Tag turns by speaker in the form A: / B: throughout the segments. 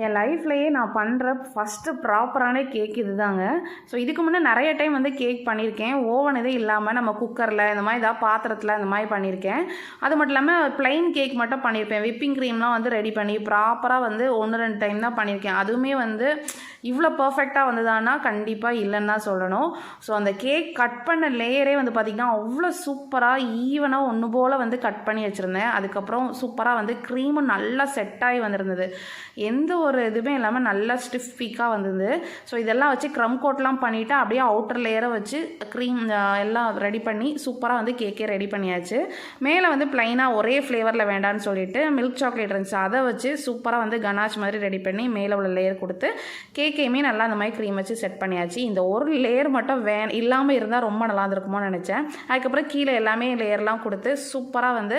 A: என் லைஃப்லேயே நான் பண்ணுற ஃபஸ்ட்டு ப்ராப்பரான கேக் இது தாங்க. ஸோ இதுக்கு முன்னே நிறைய டைம் வந்து கேக் பண்ணியிருக்கேன். ஓவன் எதுவும் இல்லாமல் நம்ம குக்கரில் இந்த மாதிரி ஏதாவது பாத்திரத்தில் இந்த மாதிரி பண்ணியிருக்கேன். அது மட்டும் இல்லாமல் ப்ளைன் கேக் மட்டும் பண்ணியிருப்பேன். விப்பிங் க்ரீம்லாம் வந்து ரெடி பண்ணி ப்ராப்பராக வந்து 1-2 டைம் தான் பண்ணியிருக்கேன். அதுவுமே வந்து இவ்வளோ பர்ஃபெக்டாக வந்ததானா கண்டிப்பாக இல்லைன்னு தான் சொல்லணும். ஸோ அந்த கேக் கட் பண்ண லேயரே வந்து பார்த்திங்கன்னா அவ்வளோ சூப்பராக ஈவனாக ஒன்று போல் வந்து கட் பண்ணி வச்சுருந்தேன். அதுக்கப்புறம் சூப்பராக வந்து க்ரீமும் நல்லா செட் ஆகி வந்திருந்தது. எந்த ஒரு இதுவுமே இல்லாமல் நல்லா ஸ்டிஃப் பீக்காக வந்தது. ஸோ இதெல்லாம் வச்சு க்ரம் கோட்லாம் பண்ணிவிட்டு அப்படியே அவுட்டர் லேயரை வச்சு க்ரீம் எல்லாம் ரெடி பண்ணி சூப்பராக வந்து கேக்கே ரெடி பண்ணியாச்சு. மேலே வந்து ப்ளைனாக ஒரே ஃப்ளேவரில் வேண்டான்னு சொல்லிட்டு மில்க் சாக்லேட் இருந்துச்சு, அதை வச்சு சூப்பராக வந்து கனாஷ் மாதிரி ரெடி பண்ணி மேலே உள்ள லேயர் கொடுத்து கேக்கையுமே நல்லா அந்த மாதிரி க்ரீம் வச்சு செட் பண்ணியாச்சு. இந்த ஒரு லேயர் மட்டும் இல்லாமல் இருந்தால் ரொம்ப நல்லா இருந்திருக்குமோன்னு நினச்சேன். அதுக்கப்புறம் கீழே எல்லாமே லேயர்லாம் கொடுத்து சூப்பராக வந்து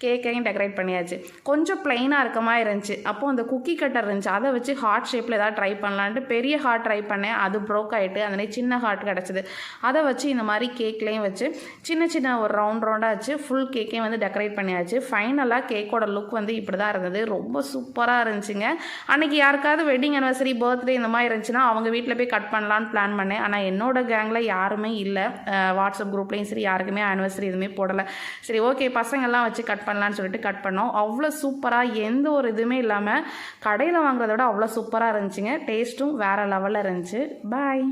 A: கேக்கையும் டெக்கரேட் பண்ணியாச்சு. கொஞ்சம் ப்ளைனாக இருக்க மாதிரி இருந்துச்சு. அப்போது அந்த குக்கி கட்டர் இருந்துச்சு, அதை வச்சு ஹார்ட் ஷேப்பில் ஏதாவது ட்ரை பண்ணலான்ட்டு பெரிய ஹார்ட் ட்ரை பண்ணேன். அது ப்ரோக் ஆகிட்டு அந்த சின்ன ஹார்ட் கிடச்சிது. அதை வச்சு இந்த மாதிரி கேக்லேயும் வச்சு சின்ன சின்ன ஒரு ரவுண்டாக வச்சு ஃபுல் கேக்கையும் வந்து டெக்கரேட் பண்ணியாச்சு. ஃபைனலாக கேக்கோட லுக் வந்து இப்படி தான் இருந்தது. ரொம்ப சூப்பராக இருந்துச்சுங்க. அன்றைக்கி யாருக்காவது வெட்டிங் அனிவர்சரி, பர்த்டே இந்த மாதிரி இருந்துச்சுன்னா அவங்க வீட்டில் போய் கட் பண்ணலான்னு பிளான் பண்ணேன். ஆனால் என்னோட கேங்கில் யாருமே இல்லை. வாட்ஸ்அப் குரூப்லேயும் சரி யாருக்குமே ஆனிவர்சரி எதுவுமே போடலை. சரி ஓகே பசங்கள்லாம் வச்சு கட் பண்ணலான்னு சொல்லிட்டு கட் பண்ணோம். அவ்வளோ சூப்பராக எந்த ஒரு இதுவுமே இல்லாமல் கடையில் வாங்குறத விட அவ்வளோ சூப்பராக இருந்துச்சுங்க. டேஸ்ட்டும் வேறு லெவலில் இருந்துச்சு. பாய்.